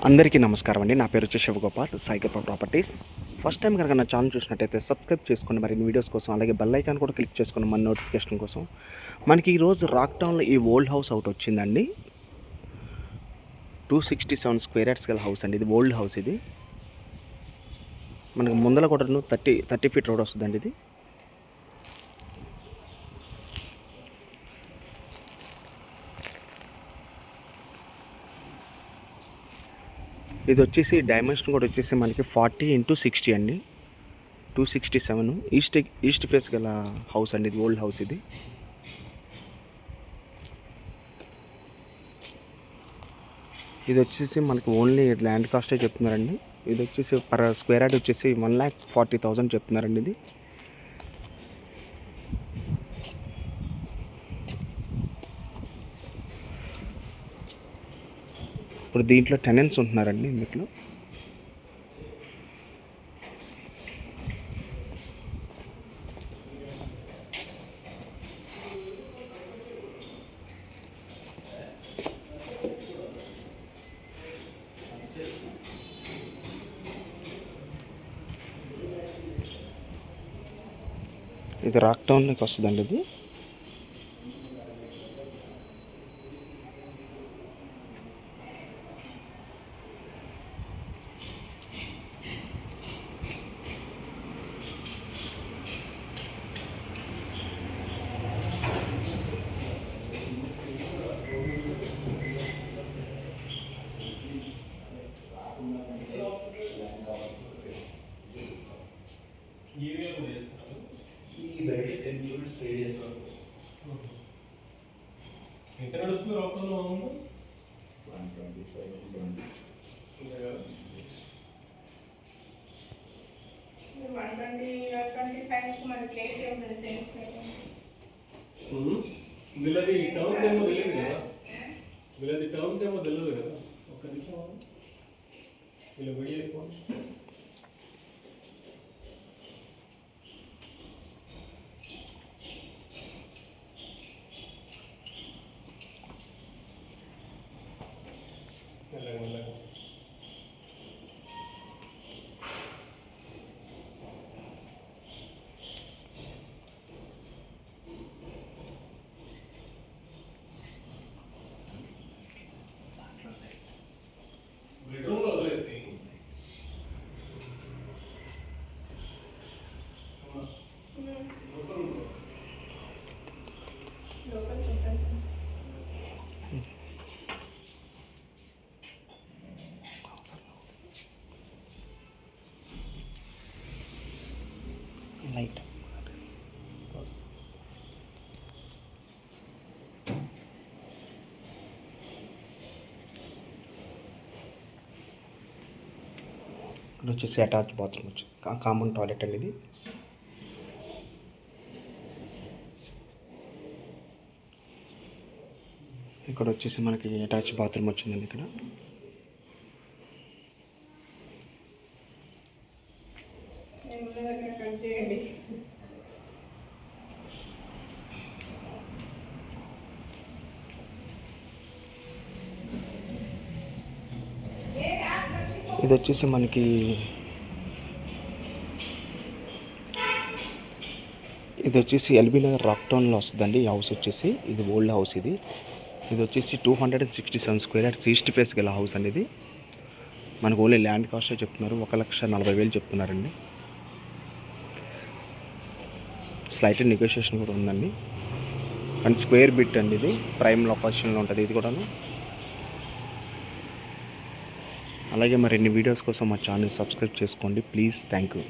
అందరికీ నమస్కారం అండి. నా పేరు వచ్చి శివగోపాల్, సాయికృప ప్రాపర్టీస్. ఫస్ట్ టైం కనుక నా ఛానల్ చూసినట్టయితే సబ్స్క్రైబ్ చేసుకోండి మరిన్ని వీడియోస్ కోసం. అలాగే బెల్ ఐకాన్ కూడా క్లిక్ చేసుకోండి మన నోటిఫికేషన్ కోసం. మనకి ఈరోజు రాక్ టౌన్లో ఈ ఓల్డ్ హౌస్ ఒకటి వచ్చిందండి. 267 స్క్వేర్ యార్డ్స్ గల హౌస్ అండి. ఇది ఓల్డ్ హౌస్. ఇది మనకు ముందల కూడా 30 ఫీట్ రోడ్ వస్తుందండి. ఇది ఇది వచ్చేసి డైమెన్షన్ కూడా వచ్చేసి మనకి 40x60 అండి. 267 ఈస్ట్ ఫేస్ గల హౌస్ అండి. ఇది ఓల్డ్ హౌస్. ఇది వచ్చేసి మనకి ఓన్లీ ల్యాండ్ కాస్టే చెప్తున్నారండి. ఇది వచ్చేసి పర్ స్క్వేర్ యార్డ్ వచ్చేసి 1,40,000 చెప్తున్నారండి. ఇది ఇప్పుడు దీంట్లో టెనెంట్స్ ఉంటున్నారండి. ఇందులో ఇది రాక్ టౌన్లోకి వస్తుందండి. ఇది ఎంత నడుస్తుంది లోపల 125 మన ప్లేస్ ఏముంది సేమ్ వీళ్ళది టౌన్స్ ఏమో తెలియదు కదా. వీళ్ళది టౌన్స్ ఏమో తెలియదు కదా. ఒక్క నిమిషం వీళ్ళు వీడియో బెడ్రూమ్లో వదిలేసి లైట్ ఇక్కడ వచ్చేసి అటాచ్ బాత్రూమ్ వచ్చి కామన్ టాయిలెట్ అండి. ఇది ఇక్కడ వచ్చేసి మనకి అటాచ్ బాత్రూమ్ వచ్చిందండి. ఇక్కడ ఇది వచ్చేసి మనకి ఎల్బీ నగర్ రాక్ టౌన్లో వస్తుందండి. ఈ హౌస్ వచ్చేసి ఇది ఓల్డ్ హౌస్. ఇది వచ్చేసి 267 స్క్వేర్ యార్డ్స్ ఈస్ట్ ఫేస్ గల హౌస్ అండి. ఇది మనకు ఓన్లీ ల్యాండ్ కాస్టే చెప్తున్నారు. 1,40,000 చెప్తున్నారండి. స్లైట్ నెగోషియేషన్ కూడా ఉందండి. అండ్ స్క్వేర్ బిట్ అండి. ఇది ప్రైమ్ లొకేషన్లో ఉంటుంది. ఇది కూడాను. అలాగే మరిన్ని వీడియోస్ కోసం మా ఛానల్ సబ్స్క్రైబ్ చేసుకోండి ప్లీజ్. Thank you.